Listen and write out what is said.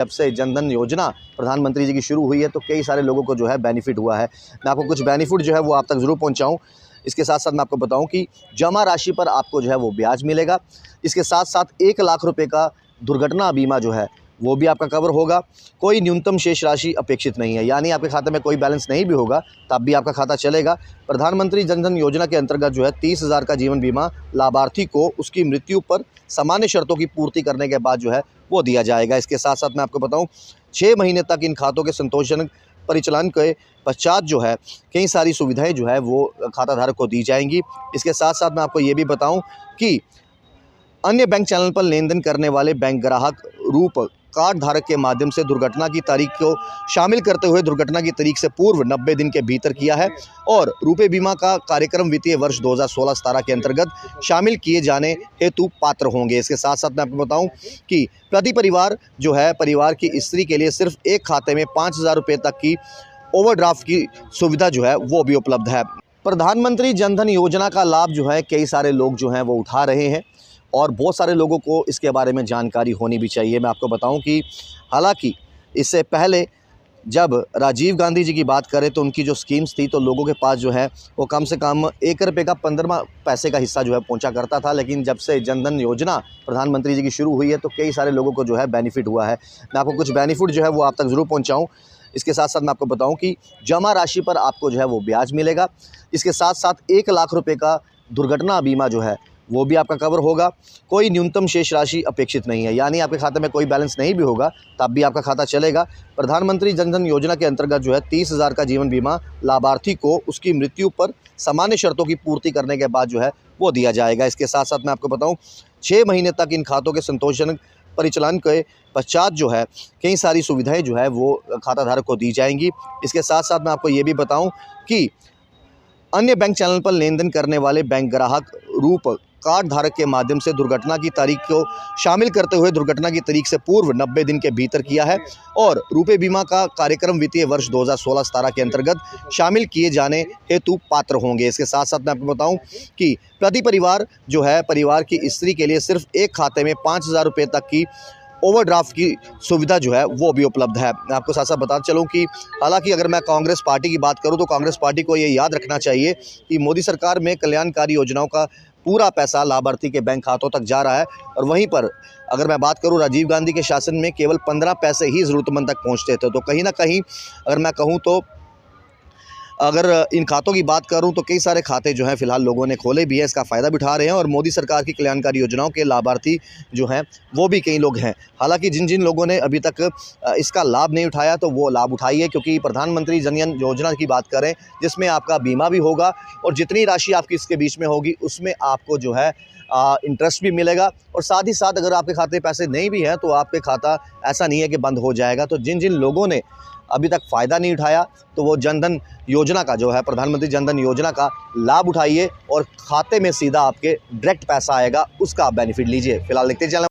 जब से जनधन योजना प्रधानमंत्री जी की शुरू हुई है तो कई सारे लोगों को जो है बेनिफिट हुआ है। मैं आपको कुछ बेनिफिट जो है वो आप तक ज़रूर पहुंचाऊं। इसके साथ साथ मैं आपको बताऊं कि जमा राशि पर आपको जो है वो ब्याज मिलेगा। इसके साथ साथ 1 लाख रुपए का दुर्घटना बीमा जो है वो भी आपका कवर होगा। कोई न्यूनतम शेष राशि अपेक्षित नहीं है, यानी आपके खाते में कोई बैलेंस नहीं भी होगा तब भी आपका खाता चलेगा। प्रधानमंत्री जनधन योजना के अंतर्गत जो है 30,000 का जीवन बीमा लाभार्थी को उसकी मृत्यु पर सामान्य शर्तों की पूर्ति करने के बाद जो है वो दिया जाएगा। इसके साथ साथ मैं आपको बताऊं 6 महीने तक इन खातों के संतोषजनक परिचालन के पश्चात जो है कई सारी सुविधाएं जो है वो खाता धारक को दी जाएंगी। इसके साथ साथ मैं आपको ये भी बताऊं कि अन्य बैंक चैनल पर लेन देन करने वाले बैंक ग्राहक रूप कार्ड धारक के माध्यम से दुर्घटना की तारीख को शामिल करते हुए दुर्घटना की तारीख से पूर्व 90 दिन के भीतर किया है और रुपए बीमा का कार्यक्रम वित्तीय वर्ष 2016-17 के अंतर्गत शामिल किए जाने हेतु पात्र होंगे। इसके साथ साथ मैं आपको बताऊं कि प्रति परिवार जो है परिवार की स्त्री के लिए सिर्फ एक खाते में 5,000 रुपये तक की ओवरड्राफ्ट की सुविधा जो है वो भी उपलब्ध है। प्रधानमंत्री जनधन योजना का लाभ जो है कई सारे लोग जो हैं वो उठा रहे हैं और बहुत सारे लोगों को इसके बारे में जानकारी होनी भी चाहिए। मैं आपको बताऊं कि हालांकि इससे पहले जब राजीव गांधी जी की बात करें तो उनकी जो स्कीम्स थी तो लोगों के पास जो है वो कम से कम 1 रुपये का 15वां पैसे का हिस्सा जो है पहुंचा करता था, लेकिन जब से जनधन योजना प्रधानमंत्री जी की शुरू हुई है तो कई सारे लोगों को जो है बेनिफिट हुआ है। मैं आपको कुछ बेनिफिट जो है वो आप तक ज़रूर पहुँचाऊँ। इसके साथ साथ मैं आपको बताऊँ कि जमा राशि पर आपको जो है वो ब्याज मिलेगा। इसके साथ साथ 1 लाख रुपये का दुर्घटना बीमा जो है वो भी आपका कवर होगा। कोई न्यूनतम शेष राशि अपेक्षित नहीं है, यानी आपके खाते में कोई बैलेंस नहीं भी होगा तब भी आपका खाता चलेगा। प्रधानमंत्री जनधन योजना के अंतर्गत जो है 30,000 का जीवन बीमा लाभार्थी को उसकी मृत्यु पर सामान्य शर्तों की पूर्ति करने के बाद जो है वो दिया जाएगा। इसके साथ साथ मैं आपको बताऊं 6 महीने तक इन खातों के संतोषजनक परिचालन के पश्चात जो है कई सारी सुविधाएं जो है वो खाता धारक को दी जाएंगी। इसके साथ साथ मैं आपको ये भी बताऊं कि अन्य बैंक चैनल पर लेन देन करने वाले बैंक ग्राहक रूप कार्ड धारक के माध्यम से दुर्घटना की तारीख को शामिल करते हुए दुर्घटना की तारीख से पूर्व 90 दिन के भीतर किया है और रुपए बीमा का कार्यक्रम वित्तीय वर्ष 2016-17 के अंतर्गत शामिल किए जाने हेतु पात्र होंगे। इसके साथ साथ मैं आपको बताऊं कि प्रति परिवार जो है परिवार की स्त्री के लिए सिर्फ एक खाते में 5,000 रुपये तक की ओवरड्राफ्ट की सुविधा जो है वो भी उपलब्ध है। मैं आपको साथ साथ बताता चलूँ कि हालांकि अगर मैं कांग्रेस पार्टी की बात करूं तो कांग्रेस पार्टी को ये याद रखना चाहिए कि मोदी सरकार में कल्याणकारी योजनाओं का पूरा पैसा लाभार्थी के बैंक खातों तक जा रहा है और वहीं पर अगर मैं बात करूं राजीव गांधी के शासन में केवल 15 पैसे ही ज़रूरतमंद तक पहुंचते थे। तो कहीं ना कहीं अगर मैं कहूं तो अगर इन खातों की बात करूं तो कई सारे खाते जो हैं फ़िलहाल लोगों ने खोले भी है, इसका फ़ायदा भी उठा रहे हैं और मोदी सरकार की कल्याणकारी योजनाओं के लाभार्थी जो हैं वो भी कई लोग हैं। हालांकि जिन जिन लोगों ने अभी तक इसका लाभ नहीं उठाया तो वो लाभ उठाइए, क्योंकि प्रधानमंत्री जनधन योजना की बात करें जिसमें आपका बीमा भी होगा और जितनी राशि आपकी इसके बीच में होगी उसमें आपको जो है इंटरेस्ट भी मिलेगा और साथ ही साथ अगर आपके खाते पैसे नहीं भी हैं तो आपके खाता ऐसा नहीं है कि बंद हो जाएगा। तो जिन जिन लोगों ने अभी तक फ़ायदा नहीं उठाया तो वो जनधन योजना का जो है प्रधानमंत्री जनधन योजना का लाभ उठाइए और खाते में सीधा आपके डायरेक्ट पैसा आएगा, उसका आप बेनिफिट लीजिए। फिलहाल देखते चलें।